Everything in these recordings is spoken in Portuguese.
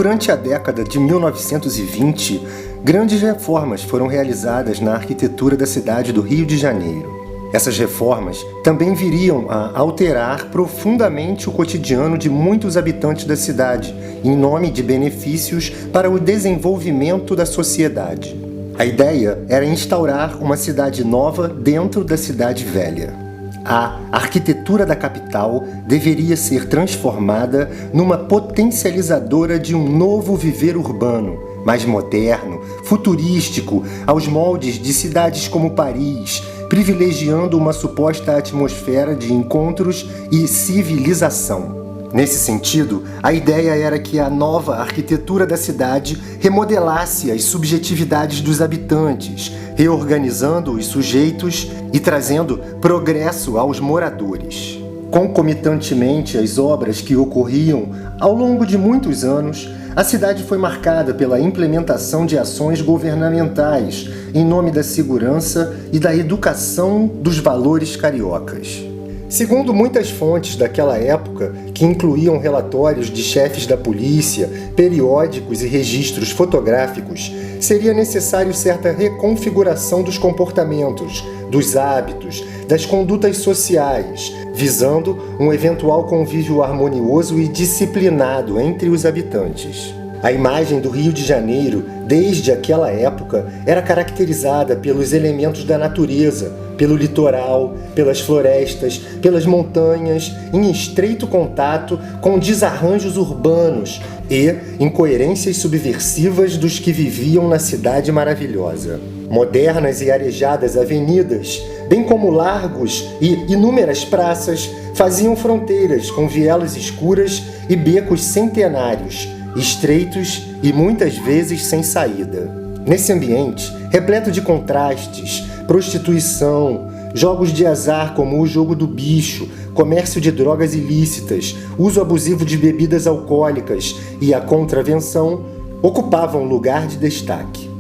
Durante a década de 1920, grandes reformas foram realizadas na arquitetura da cidade do Rio de Janeiro. Essas reformas também viriam a alterar profundamente o cotidiano de muitos habitantes da cidade, em nome de benefícios para o desenvolvimento da sociedade. A ideia era instaurar uma cidade nova dentro da cidade velha. A arquitetura da capital deveria ser transformada numa potencializadora de um novo viver urbano, mais moderno, futurístico, aos moldes de cidades como Paris, privilegiando uma suposta atmosfera de encontros e civilização. Nesse sentido, a ideia era que a nova arquitetura da cidade remodelasse as subjetividades dos habitantes, reorganizando os sujeitos e trazendo progresso aos moradores. Concomitantemente às obras que ocorriam ao longo de muitos anos, a cidade foi marcada pela implementação de ações governamentais em nome da segurança e da educação dos valores cariocas. Segundo muitas fontes daquela época, que incluíam relatórios de chefes da polícia, periódicos e registros fotográficos, seria necessário certa reconfiguração dos comportamentos, dos hábitos, das condutas sociais, visando um eventual convívio harmonioso e disciplinado entre os habitantes. A imagem do Rio de Janeiro, desde aquela época, era caracterizada pelos elementos da natureza, pelo litoral, pelas florestas, pelas montanhas, em estreito contato com desarranjos urbanos e incoerências subversivas dos que viviam na cidade maravilhosa. Modernas e arejadas avenidas, bem como largos e inúmeras praças, faziam fronteiras com vielas escuras e becos centenários, estreitos e muitas vezes sem saída. Nesse ambiente, repleto de contrastes, prostituição, jogos de azar como o jogo do bicho, comércio de drogas ilícitas, uso abusivo de bebidas alcoólicas e a contravenção ocupavam lugar de destaque.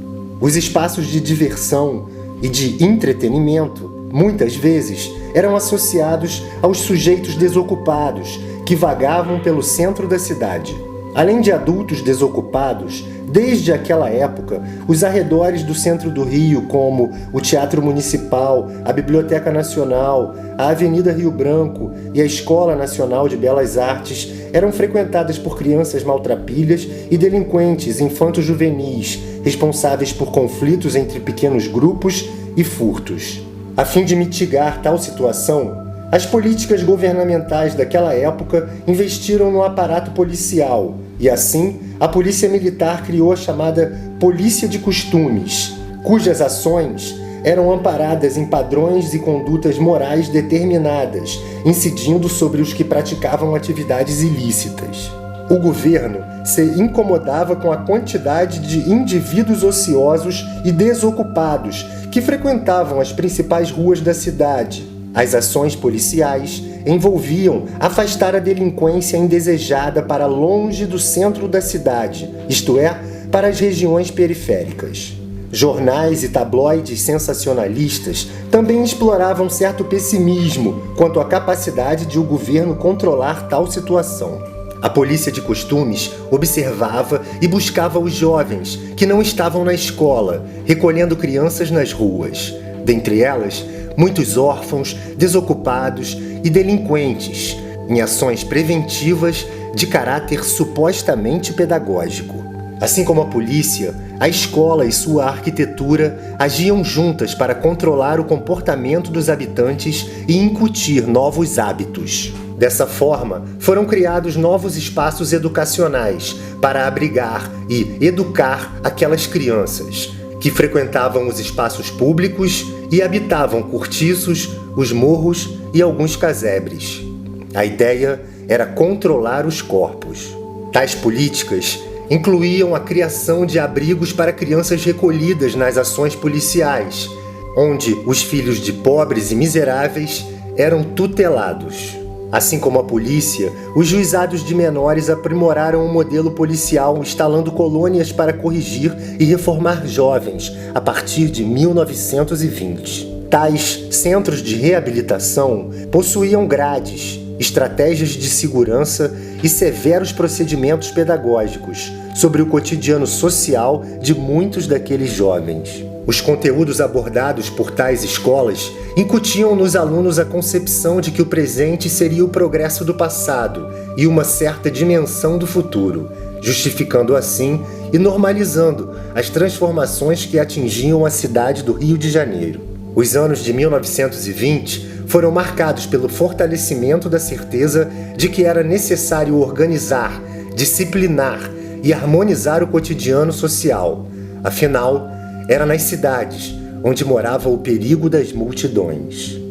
Os espaços de diversão e de entretenimento, muitas vezes, eram associados aos sujeitos desocupados que vagavam pelo centro da cidade. Além de adultos desocupados, desde aquela época, os arredores do centro do Rio, como o Teatro Municipal, a Biblioteca Nacional, a Avenida Rio Branco e a Escola Nacional de Belas Artes, eram frequentadas por crianças maltrapilhas e delinquentes infanto-juvenis, responsáveis por conflitos entre pequenos grupos e furtos. A fim de mitigar tal situação, as políticas governamentais daquela época investiram no aparato policial e, assim, a Polícia Militar criou a chamada Polícia de Costumes, cujas ações eram amparadas em padrões e condutas morais determinadas, incidindo sobre os que praticavam atividades ilícitas. O governo se incomodava com a quantidade de indivíduos ociosos e desocupados que frequentavam as principais ruas da cidade. As ações policiais envolviam afastar a delinquência indesejada para longe do centro da cidade, isto é, para as regiões periféricas. Jornais e tabloides sensacionalistas também exploravam certo pessimismo quanto à capacidade de o governo controlar tal situação. A polícia de costumes observava e buscava os jovens que não estavam na escola, recolhendo crianças nas ruas. Dentre elas, muitos órfãos, desocupados e delinquentes, em ações preventivas de caráter supostamente pedagógico. Assim como a polícia, a escola e sua arquitetura agiam juntas para controlar o comportamento dos habitantes e incutir novos hábitos. Dessa forma, foram criados novos espaços educacionais para abrigar e educar aquelas crianças que frequentavam os espaços públicos e habitavam cortiços, os morros e alguns casebres. A ideia era controlar os corpos. Tais políticas incluíam a criação de abrigos para crianças recolhidas nas ações policiais, onde os filhos de pobres e miseráveis eram tutelados. Assim como a polícia, os juizados de menores aprimoraram o modelo policial, instalando colônias para corrigir e reformar jovens a partir de 1920. Tais centros de reabilitação possuíam grades, estratégias de segurança e severos procedimentos pedagógicos, sobre o cotidiano social de muitos daqueles jovens. Os conteúdos abordados por tais escolas incutiam nos alunos a concepção de que o presente seria o progresso do passado e uma certa dimensão do futuro, justificando assim e normalizando as transformações que atingiam a cidade do Rio de Janeiro. Os anos de 1920 foram marcados pelo fortalecimento da certeza de que era necessário organizar, disciplinar e harmonizar o cotidiano social. Afinal, era nas cidades onde morava o perigo das multidões.